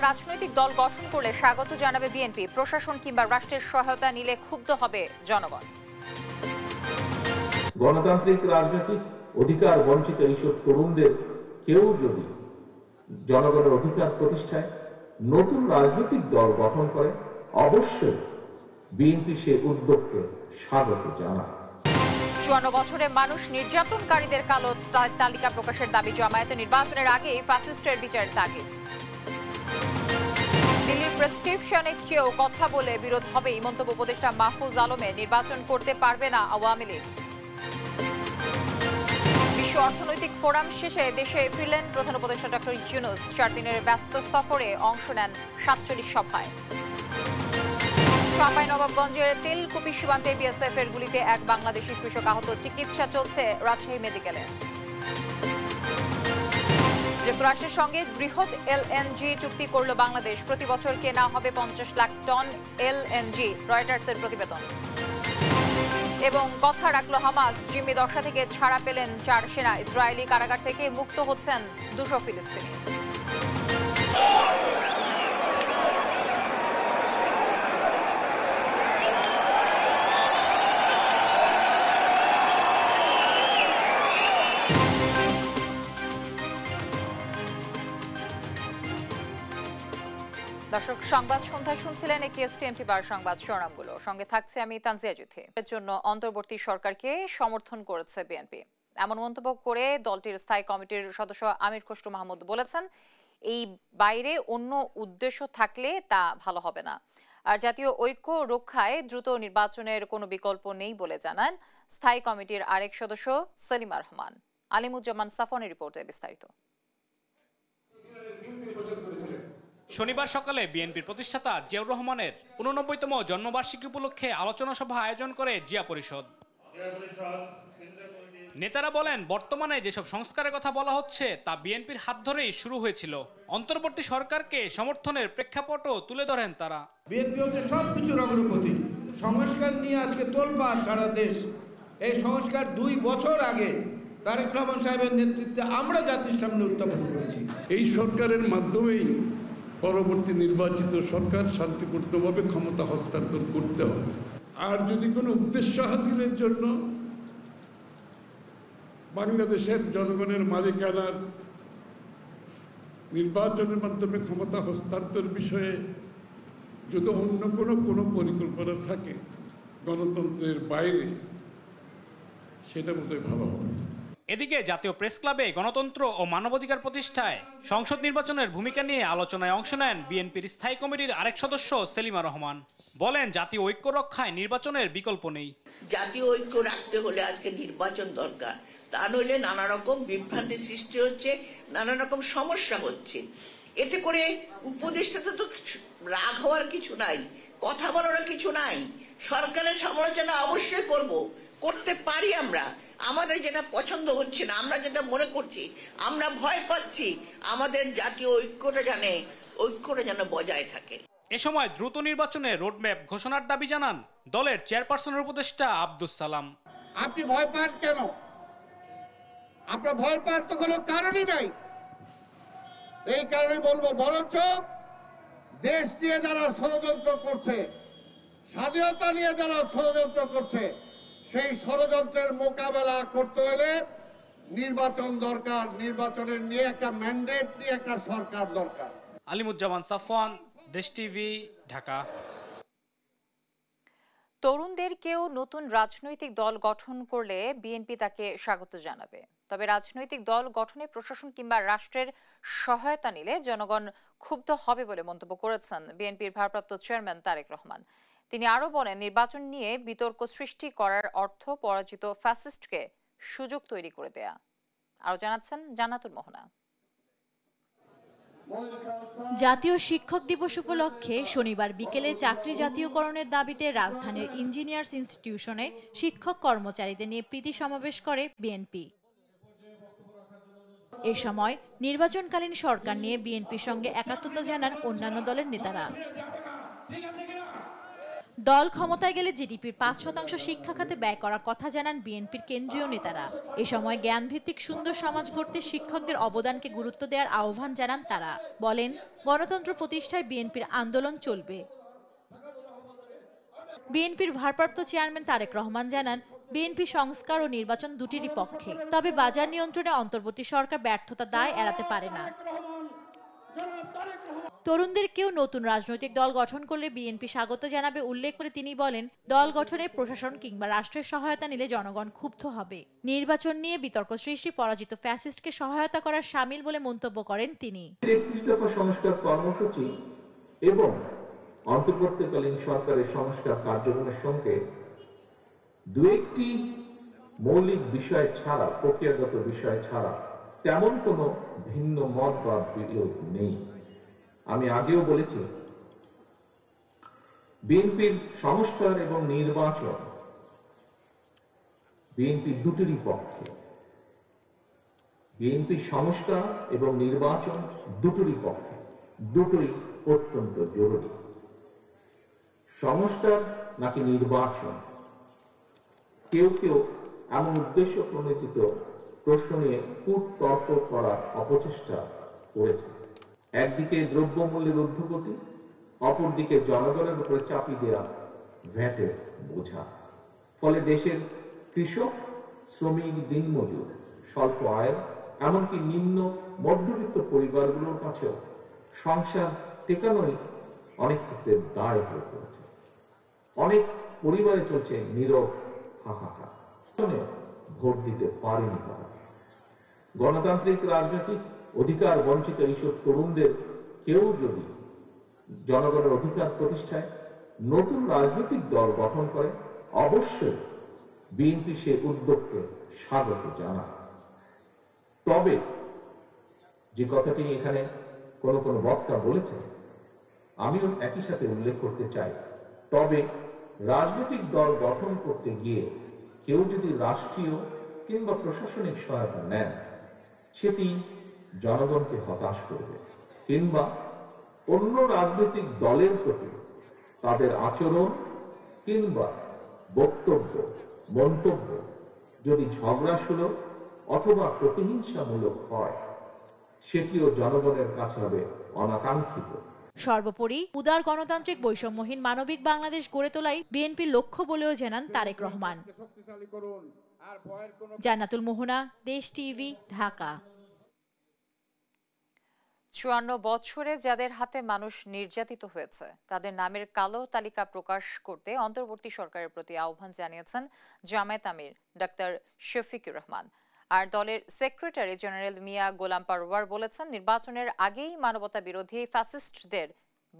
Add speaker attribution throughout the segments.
Speaker 1: রাজনৈতিক দল গঠন করলে স্বাগত জানাবে বিএনপি, প্রশাসন কিংবা রাষ্ট্রের সহায়তা নিলে ক্ষুব্ধ হবে জনগণ।
Speaker 2: গণতান্ত্রিক রাজনৈতিক অধিকার বঞ্চিত এইসব তরুণদের কেউ যদি জনগণের অধিকার প্রতিষ্ঠায় নতুন রাজনৈতিক দল গঠন করে, অবশ্যই বিএনপি সে উদ্যোগকে স্বাগত জানায়।
Speaker 1: ৫৪ বছরে মানুষ নির্যাতনকারীদের কালো তালিকা প্রকাশের দাবি জামায়াতে, নির্বাচনের আগেই ফ্যাসিস্টের বিচারের তাগিদ। দিল্লির প্রেসক্রিপশনে কেউ কথা বলে বিরোধ হবে, মন্তব্য উপদেষ্টা মাহফুজ আলমের, নির্বাচন করতে পারবে না আওয়ামী লীগ। বিশ্ব অর্থনৈতিক ফোরাম শেষে দেশে ফিরলেন প্রধান উপদেষ্টা ডক্টর ইউনূস, 4 দিনের ব্যস্ত সফরে অংশ নেন ৪৭ সভায়। চাঁপাইনবাবগঞ্জের তেলকুপি সীমান্তে বিএসএফ এর গুলিতে এক বাংলাদেশি কৃষক আহত, চিকিৎসা চলছে রাজশাহী মেডিকেলে। যুক্তরাষ্ট্রের সঙ্গে বৃহৎ এলএনজি চুক্তি করল বাংলাদেশ, প্রতি বছর কেনা হবে 50 লাখ টন এলএনজি, রয়টার্সের প্রতিবেদন। এবং কথা রাখল হামাস, জিম্মি দশা থেকে ছাড়া পেলেন 4 সেনা, ইসরায়েলি কারাগার থেকে মুক্ত হচ্ছেন 200 ফিলিস্তিনি। দর্শক, সংবাদ সন্ধ্যায় শুনছিলেন একেএসটিএমটি বার সংবাদ শিরোনামগুলো, সঙ্গে থাকছে আমি তানজিয়া জুথি। এর জন্য অন্তর্বর্তী সরকারকে সমর্থন করেছে বিএনপি, এমন মন্তব্য করে দলটির স্থায়ী কমিটির সদস্য আমির খসরু মাহমুদ বলেছেন, এই বাইরে অন্য উদ্দেশ্য থাকলে তা ভালো হবে না। আর জাতীয় ঐক্য রক্ষায় দ্রুত নির্বাচনের কোনো বিকল্প নেই বলে জানান স্থায়ী কমিটির আরেক সদস্য সেলিমা রহমান। আলিমুজ্জামান সাফনের রিপোর্টে বিস্তারিত।
Speaker 3: শনিবার সকালে বিএনপির প্রতিষ্ঠাতা জিয়াউর রহমানের 89তম জন্মবার্ষিকী উপলক্ষে আলোচনা সভা আয়োজন করে জিয়া পরিষদ। নেতারা বলেন, বর্তমানে যেসব সংস্কারের কথা বলা হচ্ছে তা বিএনপির হাত ধরেই শুরু হয়েছিল। অন্তর্বর্তী সরকারকে সমর্থনের প্রেক্ষাপটও তুলে ধরেন তারা।
Speaker 4: বিএনপি হচ্ছে সবকিছুর অগ্রগতি, সংস্কার নিয়ে আজকে তোলপাড় সারা দেশ। এই সংস্কার 2 বছর আগে তারেক রহমান সাহেবের নেতৃত্বে আমরা জাতির সামনে উত্থাপন করেছি।
Speaker 5: এই সরকারের মাধ্যমেই পরবর্তী নির্বাচিত সরকার শান্তিপূর্ণভাবে ক্ষমতা হস্তান্তর করতে হবে। আর যদি কোনো উদ্দেশ্য হাসিলের জন্য বাংলাদেশের জনগণের মালিকানার নির্বাচনের মাধ্যমে ক্ষমতা হস্তান্তর বিষয়ে যদি অন্য কোনো পরিকল্পনা থাকে গণতন্ত্রের বাইরে, সেটা বোধহয় ভালো হবে।
Speaker 3: এদিকে জাতীয় প্রেস ক্লাবে গণতন্ত্র ও মানবাধিকার প্রতিষ্ঠায় সংসদ নির্বাচনের ভূমিকা নিয়ে আলোচনায় অংশ নেন বিএনপির স্থায়ী কমিটির আরেক সদস্য সেলিমা রহমান। বলেন, জাতীয় ঐক্য রক্ষায় নির্বাচনের বিকল্প নেই।
Speaker 6: জাতীয় ঐক্য রাখতে হলে আজকে নির্বাচন দরকার, তা নইলে নানা রকম বিভ্রান্তি সৃষ্টি হচ্ছে, নানা রকম সমস্যা হচ্ছে। এতে করে উপদেষ্টাতে তো রাগ হওয়ার কিছু নাই, কথা বলার কিছু নাই। সরকারের সমালোচনা অবশ্যই করতে পারি আমরা। আমাদের যেটা পছন্দ হচ্ছে না, আমরা যেটা মনে করছি, আমরা ভয় পাচ্ছি, আমাদের জাতীয় ঐক্যটা যেন বজায় থাকে।
Speaker 3: এ সময় দ্রুত নির্বাচনে রোডম্যাপ ঘোষণার দাবি জানান দলের চেয়ারপারসনের উপদেষ্টা আব্দুস সালাম।
Speaker 7: আপনি ভয় পান কেন? আপনার ভয় পাওয়ার তো কোনো কারণই নাই। এই কারণে বলবো, বরঞ্চ দেশ নিয়ে যারা ষড়যন্ত্র করছে, স্বাধীনতা নিয়ে যারা ষড়যন্ত্র করছে, সেই ষড়যন্ত্রের মোকাবেলা করতে হলে নির্বাচন দরকার। নির্বাচনের নিয়ে একটা ম্যান্ডেট নিয়ে একটা সরকার দরকার।
Speaker 3: আলিমুজ্জামান সাফওয়ান, দেশ টিভি, ঢাকা।
Speaker 1: তরুণদেরকেও নতুন রাজনৈতিক দল গঠন করলে বিএনপি তাকে স্বাগত জানাবে, তবে রাজনৈতিক দল গঠনে প্রশাসন কিংবা রাষ্ট্রের সহায়তা নিলে জনগণ ক্ষুব্ধ হবে বলে মন্তব্য করেছেন বিএনপির ভারপ্রাপ্ত চেয়ারম্যান তারেক রহমান। তিনি আরো বলেন, নির্বাচন নিয়ে বিতর্ক সৃষ্টি করার অর্থ পরাজিত ফ্যাসিস্টকে সুযোগ তৈরি করে দেয়া। আরো জানাচ্ছেন জান্নাতুল মোহনা।
Speaker 8: জাতীয় শিক্ষক দিবস উপলক্ষে শনিবার বিকেলে চাকরি জাতীয়করণের দাবিতে রাজধানীর ইঞ্জিনিয়ার্স ইনস্টিটিউশনে শিক্ষক কর্মচারীদের নিয়ে প্রীতি সমাবেশ করে বিএনপি। এ সময় নির্বাচনকালীন সরকার নিয়ে বিএনপির সঙ্গে একাত্মতা জানান অন্যান্য দলের নেতারা। দল ক্ষমতায় গেলে জিডিপির ৫% শিক্ষা খাতে ব্যয় করার কথা জানান বিএনপির কেন্দ্রীয় নেতারা। এ সময় জ্ঞানভিত্তিক সুন্দর সমাজ গড়তে শিক্ষকদের অবদানকে গুরুত্ব দেওয়ার আহ্বান জানান তারা। বলেন, গণতন্ত্র প্রতিষ্ঠায় বিএনপির আন্দোলন চলবে। বিএনপির ভারপ্রাপ্ত চেয়ারম্যান তারেক রহমান জানান, বিএনপি সংস্কার ও নির্বাচন দুটিরই পক্ষে, তবে বাজার নিয়ন্ত্রণে অন্তর্বর্তী সরকার ব্যর্থতার দায় এড়াতে পারে না। তরুণদের কেউ নতুন রাজনৈতিক দল গঠন করলে বিএনপি স্বাগত জানাবে উল্লেখ করে তিনি বলেন, দল গঠনে প্রশাসন কিংবা রাষ্ট্রের সহায়তা নিলে জনগণ ক্ষুব্ধ হবে। নির্বাচন নিয়ে বিতর্ক সৃষ্টি পরাজিত ফ্যাসিস্টকে সহায়তা করার শামিল বলে মন্তব্য করেন তিনি।
Speaker 2: ৩১ দফা সংস্কার কর্মসূচি এবং অন্তর্বর্তীকালীন সরকারের সংস্কার কার্যক্রমের সঙ্গে দু একটি মৌলিক বিষয় ছাড়া, প্রক্রিয়াগত বিষয় ছাড়া তেমন কোনো ভিন্ন মত বা বিরোধ নেই। আমি আগেও বলেছি, বিএনপির সংস্কার এবং নির্বাচন বিএনপি দুটোরই পক্ষে। বিএনপি সংস্কার এবং নির্বাচন দুটোরই পক্ষে, দুটোই অত্যন্ত জরুরি। সংস্কার নাকি নির্বাচন, কেউ কেউ এমন উদ্দেশ্য প্রণোদিত প্রশ্ন নিয়ে কূটতর্ক করার অপচেষ্টা করেছে। একদিকে দ্রব্যমূল্যের ঊর্ধ্বগতি, অপরদিকে জনগণের উপরে চাপিয়ে দেওয়া ভ্যাটের বোঝা। ফলে দেশের কৃষক, শ্রমিক, দিনমজুর, স্বল্প আয়ের, এমনকি নিম্ন মধ্যবিত্ত পরিবারগুলোর কাছেও সংসার টেকানোই অনেক ক্ষেত্রে দায় হয়ে পড়েছে। অনেক পরিবারে চলছে নীরব হাহাকার, ভোট দিতে পারেনি তারা। গণতান্ত্রিক রাজনৈতিক অধিকার বঞ্চিত এইসব তরুণদের কেউ যদি জনগণের অধিকার প্রতিষ্ঠায় নতুন রাজনৈতিক দল গঠন করে, অবশ্যই বিএনপি সে উদ্যোগকে স্বাগত জানায়। তবে যে কথাটি এখানে কোন বক্তা বলেছেন, আমিও একই সাথে উল্লেখ করতে চাই, তবে রাজনৈতিক দল গঠন করতে গিয়ে কেউ যদি রাষ্ট্রীয় কিংবা প্রশাসনিক সহায়তা নেন, সেটি জনগণকে হতাশ করবে, কিংবা অন্য রাজনৈতিক দলের প্রতি তাদের আচরণ কিংবা বক্তব্য, মন্তব্য যদি ঝগড়াসুলভ অথবা প্রতিহিংসামূলক হয়, সেটিও জনগণের কাছে হবে অনাকাঙ্ক্ষিত।
Speaker 8: সর্বোপরি উদার গণতান্ত্রিক বৈষম্যহীন মানবিক বাংলাদেশ গড়ে তোলাই বিএনপির লক্ষ্য বলেও জানান তারেক রহমান। জান্নাতুল মোহনা, দেশ টিভি, ঢাকা।
Speaker 1: ৫৪ বছরে যাদের হাতে মানুষ নির্যাতিত হয়েছে তাদের নামের কালো তালিকা প্রকাশ করতে অন্তর্বর্তী সরকারের প্রতি আহ্বান জানিয়েছেন জামায়াত আমির ডাক্তার শফিকুর রহমান। আর দলের সেক্রেটারি জেনারেল মিয়া গোলাম পারওয়ার বলেছেন, নির্বাচনের আগেই মানবতা বিরোধী ফ্যাসিস্টদের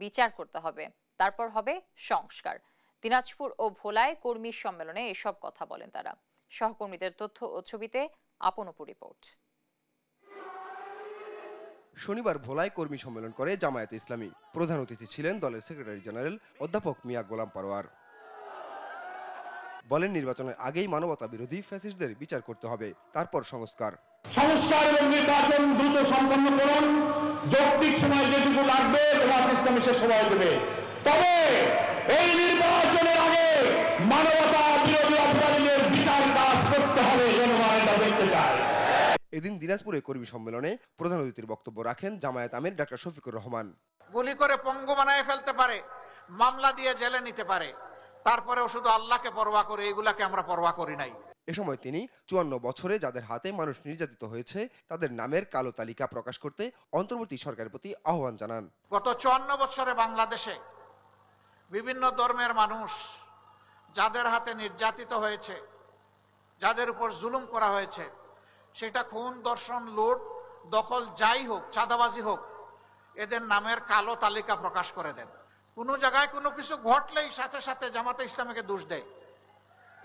Speaker 1: বিচার করতে হবে, তারপর হবে সংস্কার। দিনাজপুর ও ভোলায় কর্মী সম্মেলনে এসব কথা বলেন তারা। সহকর্মীদের তথ্য ও ছবিতে আপনপু রিপোর্ট।
Speaker 9: শনিবার ভোলায় কর্মী সম্মেলন করে জামায়াতে ইসলামী। প্রধান অতিথি ছিলেন দলের সেক্রেটারি জেনারেল অধ্যাপক মিয়া গোলাম পারওয়ার। বলেন, নির্বাচনের আগেই মানবতা বিরোধী ফ্যাসিস্টদের বিচার করতে হবে, তারপর সংস্কার।
Speaker 10: সংস্কার এবং নির্বাচন দ্রুত সম্পন্ন করুন। যৌক্তিক সময় যেটুকু লাগবে জামায়াত ইসলামী সে সময় দেবে, তবে এই নির্বাচনের আগে মানবতা বিরোধী অপরাধীদের বিচার কাজ করতে হবে, জনগণ এটা দেখতে চায়।
Speaker 9: এদিন দিনাজপুরে কর্মী সম্মেলনে প্রধান অতিথির বক্তব্য রাখেন জামায়াত আমির ডাক্তার শফিকুর রহমান।
Speaker 11: গুলি করে পঙ্গু বানায় ফেলতে পারে, মামলা দিয়ে জেলে নিতে পারে, তারপরেও শুধু আল্লাহকে পরোয়া করে, এগুলাকে আমরা পরোয়া করি নাই।
Speaker 9: এ সময় তিনি ৫৪ বছরে যাদের হাতে মানুষ নির্যাতিত হয়েছে তাদের নামের কালো তালিকা প্রকাশ করতে অন্তর্বর্তী সরকারের প্রতি আহ্বান জানান।
Speaker 11: গত ৫৪ বছরে বাংলাদেশে বিভিন্ন ধর্মের মানুষ যাদের হাতে নির্যাতিত হয়েছে, যাদের উপর জুলুম করা হয়েছে, সেটা খুন, দর্শন, লুট, দখল যাই হোক, চাঁদাবাজি হোক, এদের নামের কালো তালিকা প্রকাশ করে দেন। কোনো জায়গায় কোনো কিছু ঘটলেই সাথে সাথে জামাতে ইসলামীকে দোষ দেয়,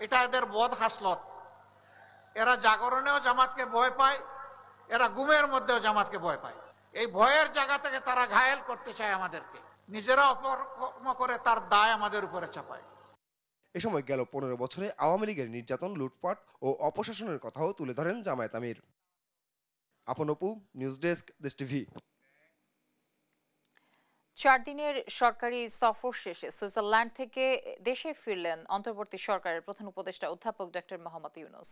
Speaker 11: এটা এদের বদ হাসলত। এরা জাগরণেও জামাতকে ভয় পায়, এরা গুমের মধ্যেও জামাতকে ভয় পায়। এই ভয়ের জায়গা থেকে তারা ঘায়েল করতে চায় আমাদেরকে, নিজেরা অপকর্ম করে তার দায় আমাদের উপরে চাপায়।
Speaker 9: এ সময় গেল ১৫ বছরে আওয়ামী লীগের নির্যাতন, লুটপাট ও অপশাসনের কথাও তুলে ধরেন জামায়াত আমির। আপনপু, নিউজ ডেস্ক, দেশ টিভি।
Speaker 1: 4 দিনের সরকারি সফর শেষে সুইজারল্যান্ড থেকে দেশে ফিরলেন অন্তর্বর্তী সরকারের প্রধান উপদেষ্টা অধ্যাপক ডক্টর মোহাম্মদ ইউনূস।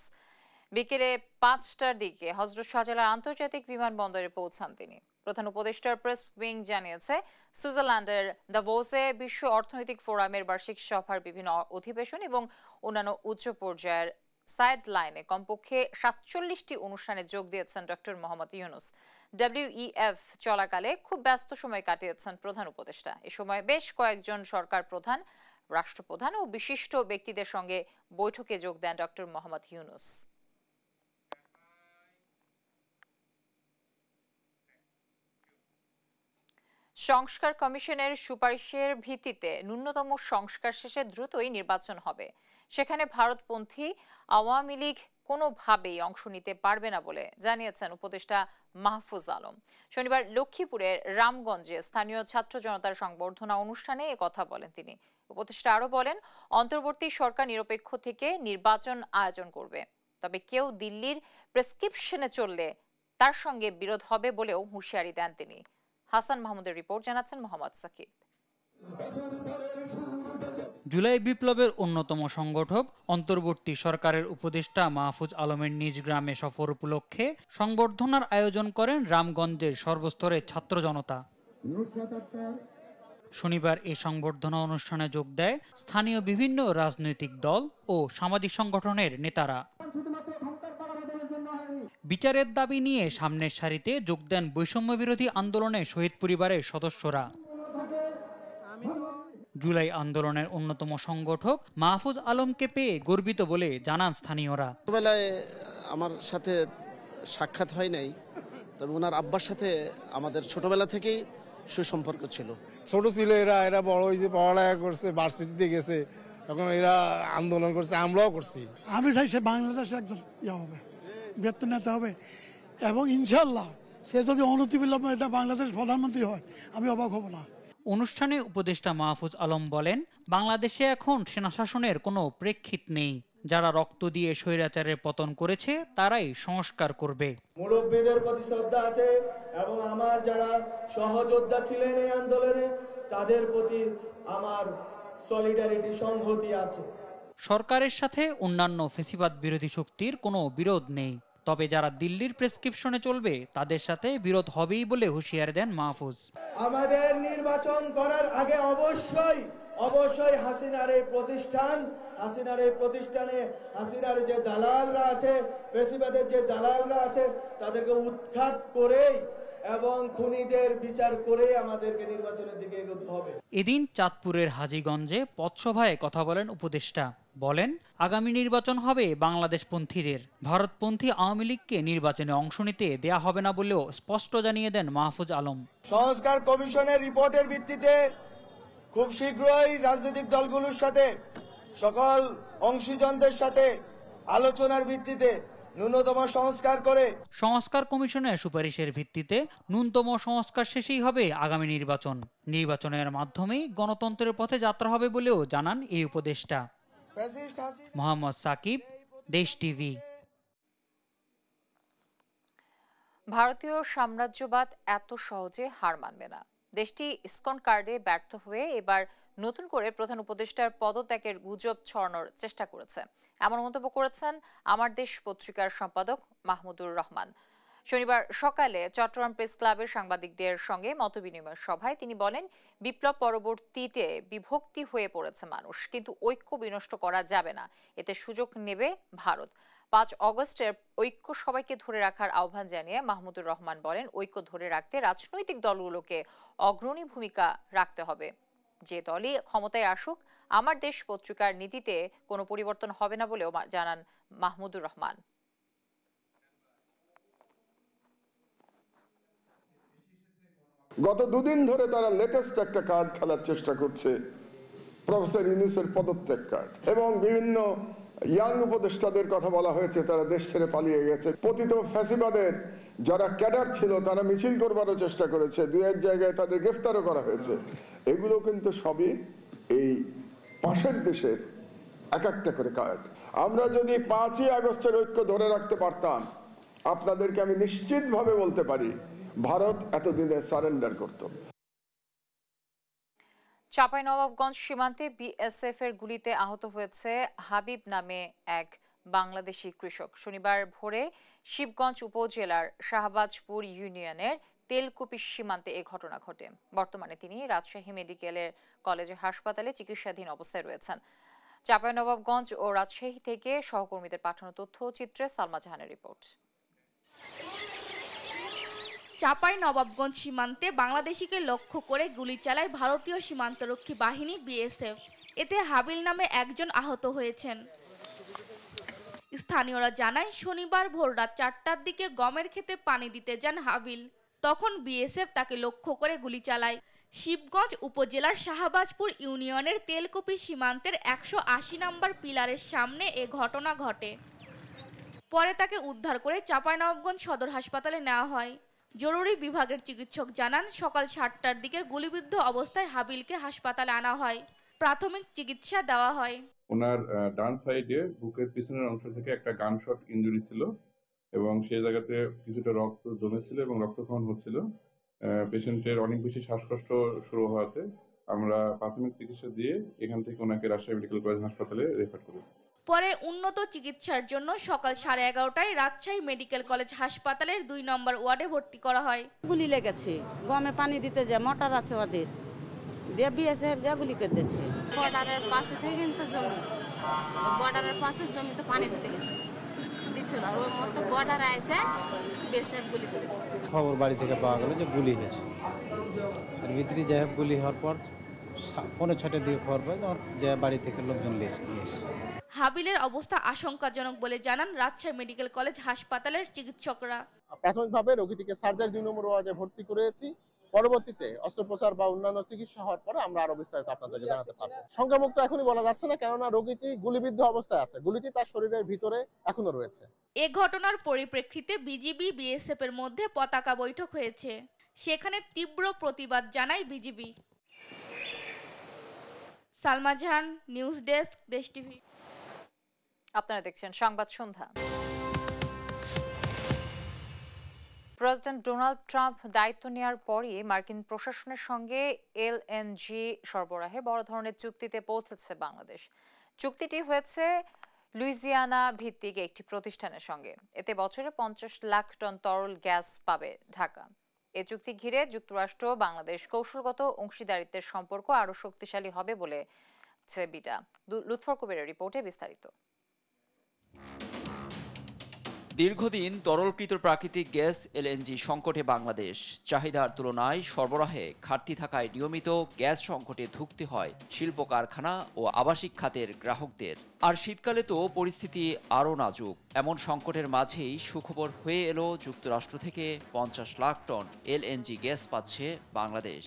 Speaker 1: বিকেলে 5টার দিকে হযরত শাহজালাল আন্তর্জাতিক বিমানবন্দরে পৌঁছান তিনি। প্রধান উপদেষ্টার প্রেস উইং জানিয়েছে, সুইজারল্যান্ডের দাভোসে বিশ্ব অর্থনৈতিক ফোরামের বার্ষিক সভার বিভিন্ন অধিবেশন এবং অন্যান্য উচ্চ পর্যায়ের সাইড লাইনে কমপক্ষে 47টি অনুষ্ঠানে যোগ দিয়েছেন ডক্টর মোহাম্মদ ইউনূস। WEF চলাকালে খুব ব্যস্ত সময় কাটিয়েছেন প্রধান উপদেষ্টা। এ সময় বেশ কয়েকজন সরকার প্রধান, রাষ্ট্রপ্রধান ও বিশিষ্ট ব্যক্তিদের সঙ্গে বৈঠকে যোগ দেন ডক্টর মোহাম্মদ ইউনূস। সংস্কার কমিশনের সুপারিশের ভিত্তিতে ন্যূনতম সংস্কার শেষে দ্রুতই নির্বাচন হবে। সেখানে ভারতপন্থী আওয়ামী লীগ কোনোভাবেই অংশ নিতে পারবে না বলে জানিয়েছেন উপদেষ্টা মাহফুজ আলম। শনিবার লক্ষ্মীপুরের রামগঞ্জে স্থানীয় ছাত্র জনতার সংবর্ধনা অনুষ্ঠানে একথা বলেন তিনি। উপদেষ্টা আরও বলেন, অন্তর্বর্তী সরকার নিরপেক্ষ থেকে নির্বাচন আয়োজন করবে, তবে কেউ দিল্লির প্রেসক্রিপশনে চললে তার সঙ্গে বিরোধ হবে বলেও হুঁশিয়ারি দেন তিনি। হাসান মাহমুদের রিপোর্ট, জানাচ্ছেন মোহাম্মদ সাকিব।
Speaker 12: জুলাই বিপ্লবের অন্যতম সংগঠক অন্তর্বর্তী সরকারের উপদেষ্টা মাহফুজ আলমের নিজ গ্রামে সফর উপলক্ষে সংবর্ধনার আয়োজন করেন রামগঞ্জের সর্বস্তরের ছাত্র জনতা। শনিবার এই সংবর্ধনা অনুষ্ঠানে যোগ দেয় স্থানীয় বিভিন্ন রাজনৈতিক দল ও সামাজিক সংগঠনের নেতারা। বিচারের দাবি নিয়ে সামনের সারিতে যোগ দেন বৈষম্য বিরোধী আন্দোলনে শহীদ পরিবারের সদস্যরা। জুলাই আন্দোলনের অন্যতম সংগঠক মাহফুজ আলমকে পেয়ে গর্বিত বলে জানান স্থানীয়রা।
Speaker 13: ছোটবেলায় আমার সাথে সাক্ষাৎ হয় নাই, তবে ওনার আব্বার সাথে আমাদের ছোটবেলা থেকেই সুসম্পর্ক ছিল।
Speaker 14: ছোট ছিল এরা বড় হয়েছে, পড়ালেখা করছে, ভার্সিটিতে গেছে, এখন এরা আন্দোলন করছে, আমরাও করছি।
Speaker 15: আমি চাই সে বাংলাদেশে একজন হবে, ব্যর্থ নেতা হবে, এবং ইনশাল্লাহ সে যদি অনতিবিলম্বে এটা বাংলাদেশ প্রধানমন্ত্রী হয় আমি অবাক হব না।
Speaker 12: অনুষ্ঠানে উপদেষ্টা মাহফুজ আলম বলেন, বাংলাদেশে এখন সেনাশাসনের কোনো প্রেক্ষিত নেই। যারা রক্ত দিয়ে স্বৈরাচারের পতন করেছে তারাই সংস্কার করবে।
Speaker 16: মুরব্বীদের প্রতি শ্রদ্ধা আছে এবং আমার যারা সহযোদ্ধা ছিলেন এই আন্দোলনে তাদের প্রতি আমার সলিডারিটি, সংহতি আছে।
Speaker 12: সরকারের সাথে অন্যান্য ফ্যাসিবাদ বিরোধী শক্তির কোনো বিরোধ নেই, তবে যারা দিল্লির প্রেসক্রিপশনে চলবে তাদের সাথে বিরোধ হবেই বলে হুঁশিয়ারি দেন মাহফুজ।
Speaker 16: আমাদের নির্বাচন করার আগে অবশ্যই হাসিনার এই প্রতিষ্ঠানে হাসিনার যে দালালরা আছে, ফ্যাসিবাদের যে দালালরা আছে, তাদেরকে উৎখাত করেই এবং খুনিদের বিচার করে আমাদেরকে নির্বাচনের দিকে এগোতে হবে।
Speaker 12: এদিন চাঁদপুরের হাজীগঞ্জে পথসভায় কথা বলেন উপদেষ্টা। বলেন, আগামী নির্বাচন হবে বাংলাদেশপন্থীদের, ভারতপন্থী আওয়ামী লীগকে নির্বাচনে অংশ নিতে দেয়া হবে না বলেও স্পষ্ট জানিয়ে দেন মাহফুজ আলম।
Speaker 16: সংস্কার কমিশনের রিপোর্টের ভিত্তিতে খুব শীঘ্রই রাজনৈতিক দলগুলোর সাথে, সকল অংশীজনদের সাথে আলোচনার ভিত্তিতে ন্যূনতম সংস্কার
Speaker 12: কমিশনের সুপারিশের ভিত্তিতে ন্যূনতম সংস্কার শেষেই হবে আগামী নির্বাচন। নির্বাচনের মাধ্যমেই গণতন্ত্রের পথে যাত্রা হবে বলেও জানান এই উপদেষ্টা। মোহাম্মদ সাকিব, দেশ টিভি।
Speaker 1: ভারতীয় সাম্রাজ্যবাদ এত সহজে হার মানবে না। দেশটি ইসকন কার্ডে ব্যর্থ হয়ে এবার নতুন করে প্রধান উপদেষ্টার পদত্যাগের গুজব ছড়ানোর চেষ্টা করেছে, এমন মন্তব্য করেছেন আমার দেশ পত্রিকার সম্পাদক মাহমুদুর রহমান। শনিবার সকালে চট্টগ্রাম প্রেস ক্লাবের সাংবাদিকদের সঙ্গে মতবিনিময় সভায় তিনি বলেন, বিপ্লব পরবর্তীতে বিভক্তি হয়ে পড়েছে মানুষ, কিন্তু ঐক্য বিনষ্ট করা যাবে না, এতে সুযোগ নেবে ভারত। 5 অগস্টের ঐক্য সবাইকে ধরে রাখার আহ্বান জানিয়ে মাহমুদুর রহমান বলেন, ঐক্য ধরে রাখতে রাজনৈতিক দলগুলোকে অগ্রণী ভূমিকা রাখতে হবে। যে দলই ক্ষমতায় আসুক, আমার দেশ পত্রিকার নীতিতে কোনো পরিবর্তন হবে না বলেও জানান মাহমুদুর রহমান।
Speaker 17: গত 2 দিন ধরে তারা লেটেস্ট একটা কার্ড খেলার চেষ্টা করছে, প্রফেসর ইউনূসের পদত্যাগ কার্ড, এবং বিভিন্ন ইয়াং উপদেষ্টাদের কথা বলা হয়েছে তারা দেশ ছেড়ে পালিয়ে গেছে। পতিত ফ্যাসিবাদের যারা ক্যাডার ছিল তারা মিছিল করবারও চেষ্টা করেছে, 2-1 জায়গায় তাদের গ্রেফতারও করা হয়েছে। এগুলো কিন্তু সবই এই পাশের দেশের এক একটা করে কার্ড। আমরা যদি 5ই আগস্টের ঐক্য ধরে রাখতে পারতাম, আপনাদেরকে আমি নিশ্চিতভাবে বলতে পারি ভারত এতদিনে সারেন্ডার করত।
Speaker 1: চাঁপাইনবাবগঞ্জ সীমান্তে বিএসএফ এর গুলিতে আহত হয়েছে হাবিব নামে এক বাংলাদেশি কৃষক। শনিবার ভোরে শিবগঞ্জ উপজেলার শাহবাজপুর ইউনিয়নের তেলকুপি সীমান্তে এই ঘটনা ঘটে। বর্তমানে তিনি রাজশাহী মেডিকেলের কলেজের হাসপাতালে চিকিৎসাধীন অবস্থায় রয়েছেন। চাঁপাইনবাবগঞ্জ ও রাজশাহী থেকে সহকর্মীদের পাঠানো তথ্য চিত্রে সালমা জাহানের রিপোর্ট।
Speaker 18: চাঁপাইনবাবগঞ্জ সীমান্তে বাংলাদেশিকে লক্ষ্য করে গুলি চালায় ভারতীয় সীমান্তরক্ষী বাহিনী বিএসএফ। এতে হাবিল নামে একজন আহত হয়েছেন। স্থানীয়রা জানায়, শনিবার ভোর রাত 4টার দিকে গমের ক্ষেতে পানি দিতে যান হাবিল। তখন বিএসএফ তাকে লক্ষ্য করে গুলি চালায়। শিবগঞ্জ উপজেলার শাহবাজপুর ইউনিয়নের তেলকুপি সীমান্তের 180 নম্বর পিলারের সামনে এ ঘটনা ঘটে। পরে তাকে উদ্ধার করে চাঁপাইনবাবগঞ্জ সদর হাসপাতালে নেওয়া হয়। জরুরি বিভাগের চিকিৎসক জানান, সকাল 7টার দিকে গুলিবিদ্ধ অবস্থায় হাবিলকে হাসপাতালে আনা হয়। প্রাথমিক চিকিৎসা দেওয়া হয়।
Speaker 19: ওনার ডান সাইডে বুকের পিছনের অংশ থেকে একটা গানশট ইনজুরি ছিল এবং সেই জায়গাতে কিছুটা রক্ত জমেছিল এবং রক্তক্ষরণ হচ্ছিল। পেশেন্টের অনেক বেশি শ্বাসকষ্ট শুরু হওয়াতে আমরা প্রাথমিক চিকিৎসা দিয়ে এখান থেকে ওনাকে রাজশাহী মেডিকেল কলেজ হাসপাতালে রেফার করেছি।
Speaker 18: পরে উন্নত চিকিৎসার জন্য সকাল 11:30টায় রাজশাহী মেডিকেল কলেজ হাসপাতালের 2 নম্বর ওয়ার্ডে ভর্তি করা হয়।
Speaker 20: গুলি লেগেছে, গমে পানি দিতে যায়, মোটর আছে ওদের দিয়ে বিএসএফ যা গুলি করে দিয়েছে।
Speaker 21: বর্ডারের পাশে থেকে কিন্তু জমি, বর্ডারের পাশে জমিতে পানি দিতে গেছে, দিছিল ওর মতো বর্ডারে এসে বিএসএফ গুলি করেছে।
Speaker 22: খবর বাড়ি থেকে পাওয়া গেল যে গুলি হয়েছে। আর ভিতরে যাই হোক গুলি হওয়ার পর 5:30 দিকে খবর পাই, যে বাড়ি থেকে লোকজন নিয়ে এসে।
Speaker 18: হাবিলের অবস্থা আশঙ্কাজনক বলে জানান রাজশাহী মেডিকেল কলেজ হাসপাতালের চিকিৎসকরা।
Speaker 23: প্রাথমিকভাবে রোগীটিকে সার্জারি 2 নম্বর ওয়ার্ডে ভর্তি করেছি। পরবর্তীতে অস্ত্রোপচার বা অন্যান্য চিকিৎসা হওয়ার পরে আমরা আরো বিস্তারিত আপনাদেরকে জানাতে পারবো। সংখ্যামুক্ত এখনই বলা যাচ্ছে না, কেননা রোগীটি গুলিবিদ্ধ অবস্থায় আছে, গুলিটি তার শরীরের ভিতরে এখনো রয়েছে।
Speaker 18: এ ঘটনার পরিপ্রেক্ষিতে বিজিবি বিএসএফ এর মধ্যে পতাকা বৈঠক হয়েছে। সেখানে তীব্র প্রতিবাদ জানায় বিজিবি। সালমা জাহান, নিউজ ডেস্ক, দেশ টিভি।
Speaker 1: আপনারা দেখছেন সংবাদ সন্ধ্যা। প্রেসিডেন্ট ডোনাল্ড ট্রাম্প দায়িত্ব নেওয়ার পরই মার্কিন প্রশাসনের সঙ্গে এলএনজি সরবরাহে বড় ধরনের চুক্তিতে পৌঁছেছে বাংলাদেশ। চুক্তিটি হয়েছে লুইজিয়ানা ভিত্তিক একটি প্রতিষ্ঠানের সঙ্গে। এতে বছরে 50 লাখ টন তরল গ্যাস পাবে ঢাকা। এই চুক্তি ঘিরে যুক্তরাষ্ট্র বাংলাদেশ কৌশলগত অংশীদারিত্বের সম্পর্ক আরও শক্তিশালী হবে বলে বিটা। লুৎফর কবিরের রিপোর্টে বিস্তারিত।
Speaker 24: দীর্ঘদিন তরলকৃত প্রাকৃতিক গ্যাস এলএনজি সংকটে বাংলাদেশ। চাহিদার তুলনায় সরবরাহে ঘাটতি থাকায় নিয়মিত গ্যাস সংকটে ধুঁকতে হয় শিল্প কারখানা ও আবাসিক খাতের গ্রাহকদের। আর শীতকালে তো পরিস্থিতি আরও নাজুক। এমন সংকটের মাঝেই সুখবর হয়ে এলো যুক্তরাষ্ট্র থেকে 50 লাখ টন এলএনজি গ্যাস পাচ্ছে বাংলাদেশ।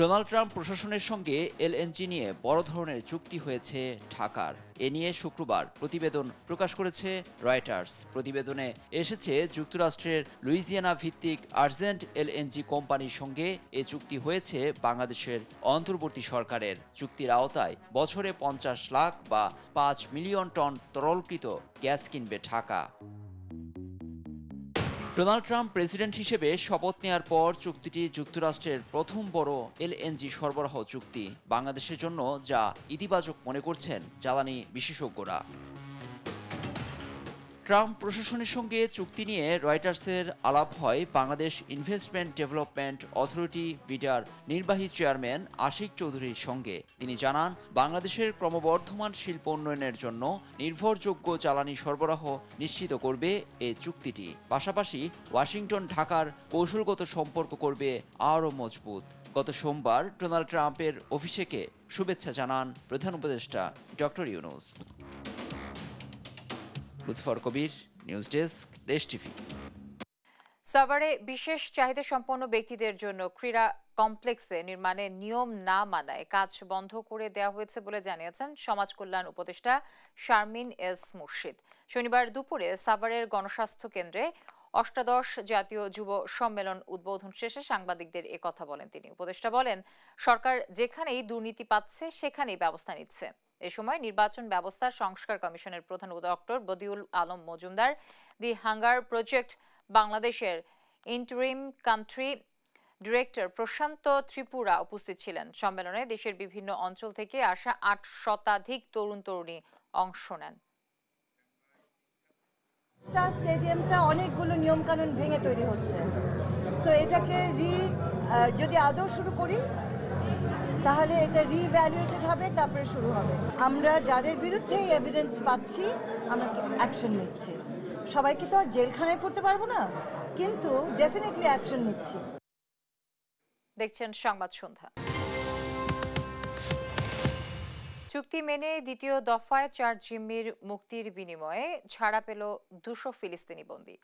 Speaker 24: ডোনাল্ড ট্রাম্প প্রশাসনের সঙ্গে এলএনজি নিয়ে বড় ধরনের চুক্তি হয়েছে ঢাকার। এ নিয়ে শুক্রবার প্রতিবেদন প্রকাশ করেছে রয়টার্স। প্রতিবেদনে এসেছে যুক্তরাষ্ট্রের লুইজিয়ানা ভিত্তিক আর্জেন্ট এলএনজি কোম্পানির সঙ্গে এ চুক্তি হয়েছে বাংলাদেশের অন্তর্বর্তী সরকারের। চুক্তির আওতায় বছরে 50 লাখ বা 5 মিলিয়ন টন তরলকৃত গ্যাস কিনবে ঢাকা। ডোনাল্ড ট্রাম্প প্রেসিডেন্ট হিসেবে শপথ নেওয়ার পর চুক্তিটি যুক্তরাষ্ট্রের প্রথম বড় এলএনজি সরবরাহ চুক্তি বাংলাদেশের জন্য, যা ইতিবাচক মনে করছেন জ্বালানি বিশেষজ্ঞরা। ট্রাম্প প্রশাসনের সঙ্গে চুক্তি নিয়ে রয়টার্সের আলাপ হয় বাংলাদেশ ইনভেস্টমেন্ট ডেভেলপমেন্ট অথরিটি বিডার নির্বাহী চেয়ারম্যান আশিক চৌধুরীর সঙ্গে। তিনি জানান, বাংলাদেশের ক্রমবর্ধমান শিল্প উন্নয়নের জন্য নির্ভরযোগ্য জ্বালানি সরবরাহ নিশ্চিত করবে এই চুক্তিটি। পাশাপাশি ওয়াশিংটন ঢাকার কৌশলগত সম্পর্ক করবে আরও মজবুত। গত সোমবার ডোনাল্ড ট্রাম্পের অভিষেকে শুভেচ্ছা জানান প্রধান উপদেষ্টা ডক্টর ইউনূস। লুৎফর কবির, নিউজ ডেস্ক, দেশ টিভি।
Speaker 1: সাভারে বিশেষ চাহিদা সম্পন্ন ব্যক্তিদের জন্য ক্রীড়া কমপ্লেক্সে নির্মাণের নিয়ম না মানায় কাজ বন্ধ করে দেওয়া হয়েছে বলে জানিয়েছেন সমাজ কল্যাণ উপদেষ্টা শারমিন এস মুর্শিদ। শনিবার দুপুরে সাভারের গণস্বাস্থ্য কেন্দ্রে ৮৮ জাতীয় যুব সম্মেলন উদ্বোধন শেষে সাংবাদিকদের একথা বলেন তিনি। উপদেষ্টা বলেন, সরকার যেখানেই দুর্নীতি পাচ্ছে সেখানেই ব্যবস্থা নিচ্ছে। এ সময় নির্বাচন ব্যবস্থার সংস্কার কমিশনের প্রধান ডক্টর বদিউল আলম মজুমদার, দি হাঙ্গার প্রজেক্ট বাংলাদেশের ইন্টারিম কান্ট্রি ডিরেক্টর প্রশান্ত ত্রিপুরা উপস্থিত ছিলেন। সম্মেলনে দেশের বিভিন্ন অঞ্চল থেকে আসা ৮ শতাধিক তরুণ তরুণী অংশ নেন।
Speaker 4: স্টেডিয়ামটা অনেকগুলো নিয়ম কানুন ভেঙে তৈরি হচ্ছে, সো এটাকে যদি আদৌ শুরু করি তাহলে এটা রিভ্যালুয়েটেড হবে, তারপরে শুরু হবে। আমরা যাদের বিরুদ্ধে এভিডেন্স পাচ্ছি আমরা অ্যাকশন নিচ্ছি। সবাইকে তো আর জেলখানায় পড়তে পারবো না, কিন্তু ডেফিনেটলি অ্যাকশন নিচ্ছি।
Speaker 1: দেখছেন সংবাদ সন্ধ্যা। চুক্তি মেনে দ্বিতীয় দফায় 4 জিম্মির মুক্তির বিনিময়ে ছাড়া পেল 200 ফিলিস্তিনি বন্দী।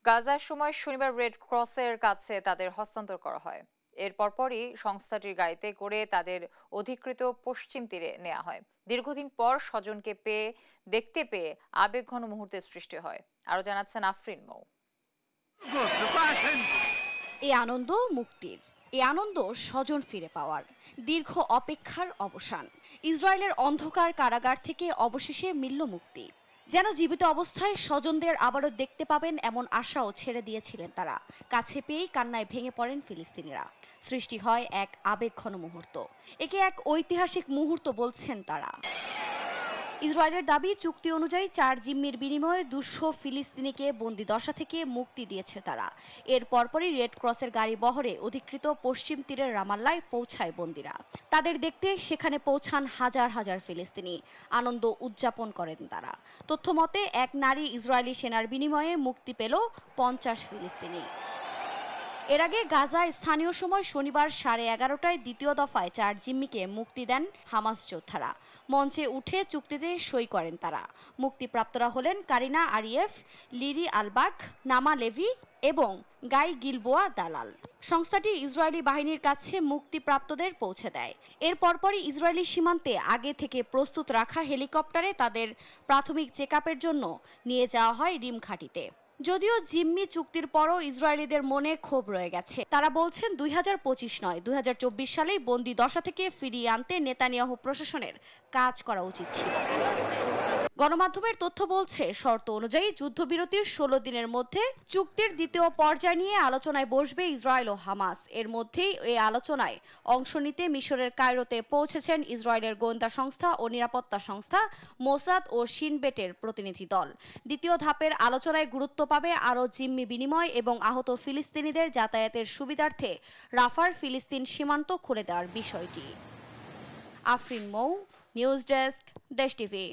Speaker 1: গাজার সময় শনিবার রেড ক্রসের কাছে তাদের হস্তান্তর করা হয়। এর পরপরই সংস্থাটির গাড়িতে করে তাদের অধিকৃত পশ্চিম তীরে নেওয়া হয়। দীর্ঘদিন পর স্বজনকে দেখতে পেয়ে আবেগঘন মুহূর্তের সৃষ্টি হয়। আরো জানাচ্ছেন আফরিন মৌ।
Speaker 5: এই আনন্দ মুক্তির, এই আনন্দ স্বজন ফিরে পাওয়ার, দীর্ঘ অপেক্ষার অবসান। ইসরায়েলের অন্ধকার কারাগার থেকে অবশেষে মিলল মুক্তি। যেন জীবিত অবস্থায় স্বজনদের আবারও দেখতে পাবেন এমন আশাও ছেড়ে দিয়েছিলেন তারা। কাছে পেয়েই কান্নায় ভেঙে পড়েন ফিলিস্তিনিরা। সৃষ্টি হয় এক আবেগঘন মুহূর্ত। একে এক ঐতিহাসিক মুহূর্ত বলছেন তারা। ইসরায়েলের দাবি, চুক্তি অনুযায়ী 4 জিম্মির বিনিময়ে 200 ফিলিস্তিনিকে বন্দিদশা থেকে মুক্তি দিয়েছে তারা। এর পরপরই রেড ক্রসের গাড়ি বহরে অধিকৃত পশ্চিম তীরের রামাল্লায় পৌঁছায় বন্দিরা। তাদের দেখতে সেখানে পৌঁছান হাজার হাজার ফিলিস্তিনি। আনন্দ উদযাপন করেন তারা। তথ্য মতে এক নারী ইসরায়েলি সেনার বিনিময়ে মুক্তি পেল 50 ফিলিস্তিনি। এর আগে গাজায় স্থানীয় সময় শনিবার 11:30টায় দ্বিতীয় দফায় 4 জিম্মিকে মুক্তি দেন হামাস যোদ্ধারা। মঞ্চে উঠে চুক্তিতে সই করেন তারা। মুক্তিপ্রাপ্তরা হলেন কারিনা আরিয়েফ, লিরি আলবাক, নামা লেভি এবং গাই গিলবোয়া দালাল। সংস্থাটি ইসরায়েলি বাহিনীর কাছে মুক্তিপ্রাপ্তদের পৌঁছে দেয়। এর পরপরই ইসরায়েলি সীমান্তে আগে থেকে প্রস্তুত রাখা হেলিকপ্টারে তাদের প্রাথমিক চেকআপের জন্য নিয়ে যাওয়া হয় রিম ঘাঁটিতে। যদিও জিম্মি চুক্তির পরও ইসরায়েলিদের মনে ক্ষোভ রয়ে গেছে। তারা বলছেন 2025 নয় 2024 সালেই বন্দি দশা থেকে ফিরিয়ে আনতে নেতানিয়াহু প্রশাসনের কাজ করা উচিত ছিল। গণমাধ্যমের তথ্য বলছে, শর্ত অনুযায়ী যুদ্ধবিরতির 16 দিনের মধ্যে চুক্তির দ্বিতীয় পর্যায় নিয়ে আলোচনায় বসবে ইসরায়েল ও হামাস। এর মধ্যেই এই আলোচনায় অংশ নিতে মিশরের কায়রোতে পৌঁছেছেন ইসরায়েলের গোয়েন্দা সংস্থা ও নিরাপত্তা সংস্থা মোসাদ ও শিনবেটের প্রতিনিধি দল। দ্বিতীয় ধাপের আলোচনায় গুরুত্ব পাবে আরও জিম্মি বিনিময় এবং আহত ফিলিস্তিনিদের যাতায়াতের সুবিধার্থে রাফার ফিলিস্তিন সীমান্ত খুলে দেওয়ার বিষয়টি। আফরিন মৌ, নিউজ ডেস্ক, দেশ টিভি।